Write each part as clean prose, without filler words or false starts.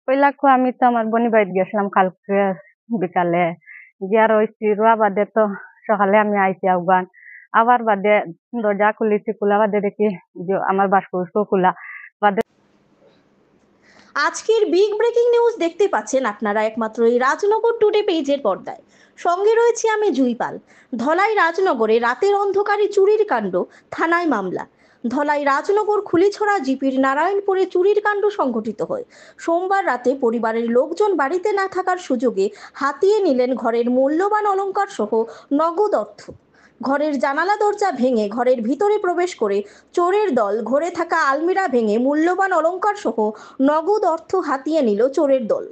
পয়লা আমি তো আমার বনি বাড়িতে গেছিলাম কালকে বিকালে, গিয়ার হইছি রোয়া বাদে তো সকালে আমি আইছি আহ্বান আবার বাদে দরজা খুলিছি, খোলা বাদে দেখি যে আমার বাসকো খোলা বাদে। আজকের বিগ ব্রেকিং নিউজ দেখতে পাচ্ছেন আপনারা একমাত্র এই রাজনগর টুডে পেজের পর্দায়। সঙ্গে রয়েছে আমি জুইপাল। ধলাই রাজনগরে রাতের অন্ধকারে চুরির কাণ্ড, থানায় মামলা। ধলাই রাজনগর খুলিছড়া জিপির নারায়ণপুরে চুরির কাণ্ড সংঘটিত হয়। সোমবার রাতে পরিবারের লোকজন বাড়িতে না থাকার সুযোগে হাতিয়ে নিলেন ঘরের মূল্যবান অলংকার সহ নগদ অর্থ। ঘরের জানালা দরজা ভেঙে ঘরের ভিতরে প্রবেশ করে চোরের দল ঘরে থাকা আলমিরা ভেঙে মূল্যবান অলংকার সহ নগদ অর্থ হাতিয়ে নিল চোরের দল।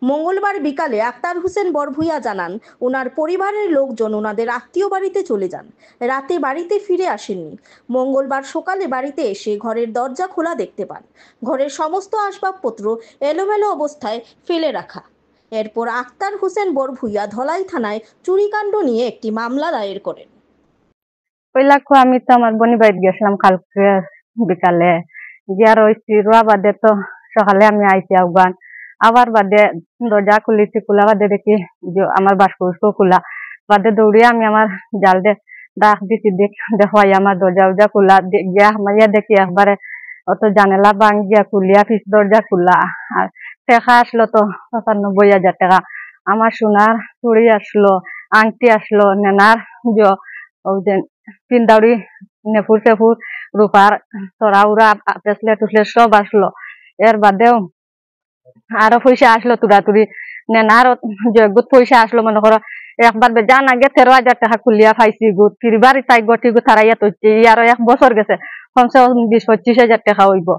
মঙ্গলবার বিকালে আক্তার হোসেন বরভুইয়া জানান, ওনার পরিবারের লোকজন ওনাদের আত্মীয় বাড়িতে চলে যান, রাতে বাড়িতে ফিরে আসেননি। মঙ্গলবার সকালে বাড়িতে এসে ঘরের দরজা খোলা দেখতে পান, ঘরের সমস্ত আসবাবপত্র এলোমেলো অবস্থায় ফেলে রাখা। এরপর আক্তার হোসেন বরভুইয়া ধলাই থানায় চুরিকাণ্ড নিয়ে একটি মামলা দায়ের করেন। পয়লা আমি তো আমার বনি বাড়িতে গেছিলাম কালকে বিকালে, গিয়ার হইছি রোয়া বাদে তো সকালে আমি আইছি আহ্বান আবার বাদে দরজা খুলিছি, খোলা বাদে দেখি যে আমার বাসকো খোলা বাদে দৌড়িয়ে আমি আমার জাল দে ডাক দিছি, দেখো আমার দরজা উজা খোলা গিয়া মাইয়া দেখি একবারে অত জানালা ভাঙ্গিয়া খুলিয়া ফিস দরজা খোলা। আর টাকা আসলো তো ৯৫,০০০ টাকা, আমার সোনার চুড়ি আসলো, আংটি আসলো, নেনার যে পিন্দাউরি নেফুর টেফুর রূপার তোরা উড়া ব্রেসলেট টুসলেট সব আসলো। এর বাদেও আরো পয়সা আসলো তুড়াতুড়ি, নেনার গুত পয়সা আসলো, মনে করো একবার বেজান আগে ১৩,০০০ টাকা খুলিয়া পাইছি গুত ফিরবার তাই গটি গুত হারাইয়া তৈছি, আরো ১ বছর গেছে, কমসে কম ২০-২৫,০০০ টাকা হইব।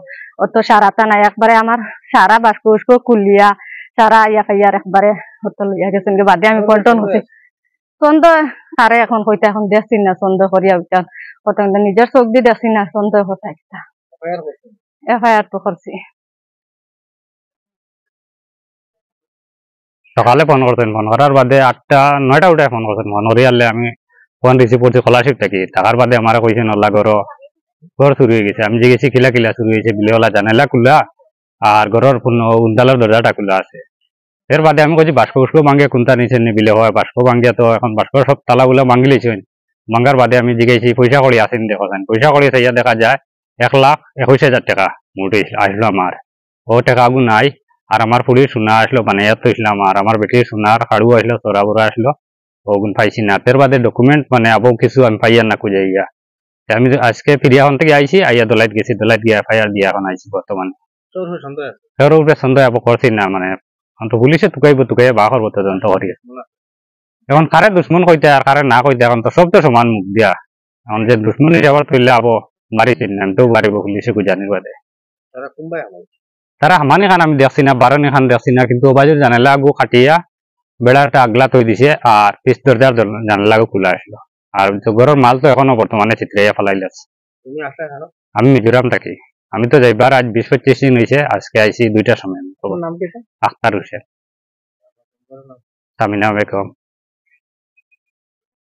অত সারাটা নাই, একবারে আমার সারা বাসকো খুলিয়া সারা ইয়া ফাইয়ার একবারে অত লইয়া গেছেন। বাদে আমি পল্টন হচ্ছি সন্দেহ আরে এখন হইতে এখন দেখছি না, সন্দেহ করিয়া উঠান কত নিজের চোখ দিয়ে দেখছি না, সন্দেহ কথা একটা এফআইআর তো করছি। সকালে ফোন করতেন, ফোন করার বাদে ৮টা-৯টা উঠে ফোন করতেন, ফোন করি আনলে আমি ফোন রিসিভ করছি খোলাশিপ থাকি। টাকার বাদে আমার কইছেন আল্লাহ ঘর চুরি হয়ে গেছে। আমি জিজ্ঞেসি কিলা কিলা চুরি হয়েছে, বিলেওয়ালা জানালা খুলা আর ঘরের উন্দালার দরজাটা খোলা আছে। এর বাদে আমি কইছি বাস্ক বুস্ক ভাঙ্গে কোনটা নিচে নি বিলে হয়, বাস্ক ভাঙ্গিয়া তো এখন বাস্ক সব তালাগুলা ভাঙ্গি লিছেন। ভাঙ্গার বাদে আমি জিজ্ঞেসি পয়সা কড়ি আসেন দেখেন, পয়সা কড়ি চাইয়া দেখা যায় ১,২১,০০০ টাকা মোটে আসলো আমার। ও টাকা আগু নাই। আর আমার ফুলির সোনা আসলো বানাইয়া থইছিলাম, আর আমার বেটির সোনার কাড়ু আসলো, চোরা বুড়া আসলো, ওগুন পাইছি না। এর বাদে ডকুমেন্ট মানে আবো কিছু আমি পাইয়া না খুঁজে গিয়া। আমি আজকে ফিরিয়াখন থেকে আইছি, আইয়া দলাইত গেছি, দলাইত গিয়া এফআইআর দিয়া এখন আইছি বর্তমানে। তোর উপরে সন্দেহ আবো করছি না, মানে পুলিশে টুকাইয়া বা করবো তদন্ত করি। এখন কারে দুশ্মন কইতে আর কারে না কইতে এখন তো সব তো সমান মুখ দিয়া। এখন যে দুশ্মন হিসাবে তুললে আবো মারিছি না, তো মারিব পুলিশে জানির বাদে। তারা হামানি খান আমি দেখছি না, বারনি খান দেখছি না, কিন্তু বাজে জানালা আগু কাটিয়া বেড়াটা আগলা তৈ দিছে আর পিস দরজার জানালা আগু খোলা আসলো। আর ঘরের মাল তো এখনো বর্তমানে চিত্রাইয়া ফেলাইলাছে। আমি মিজোরাম থাকি। আমি তো যাইবার আজ ২০-২৫ দিন হয়েছে, আজকে আইছি ২টার সময়। আক্তার হোসেন, সামিনা বেগম।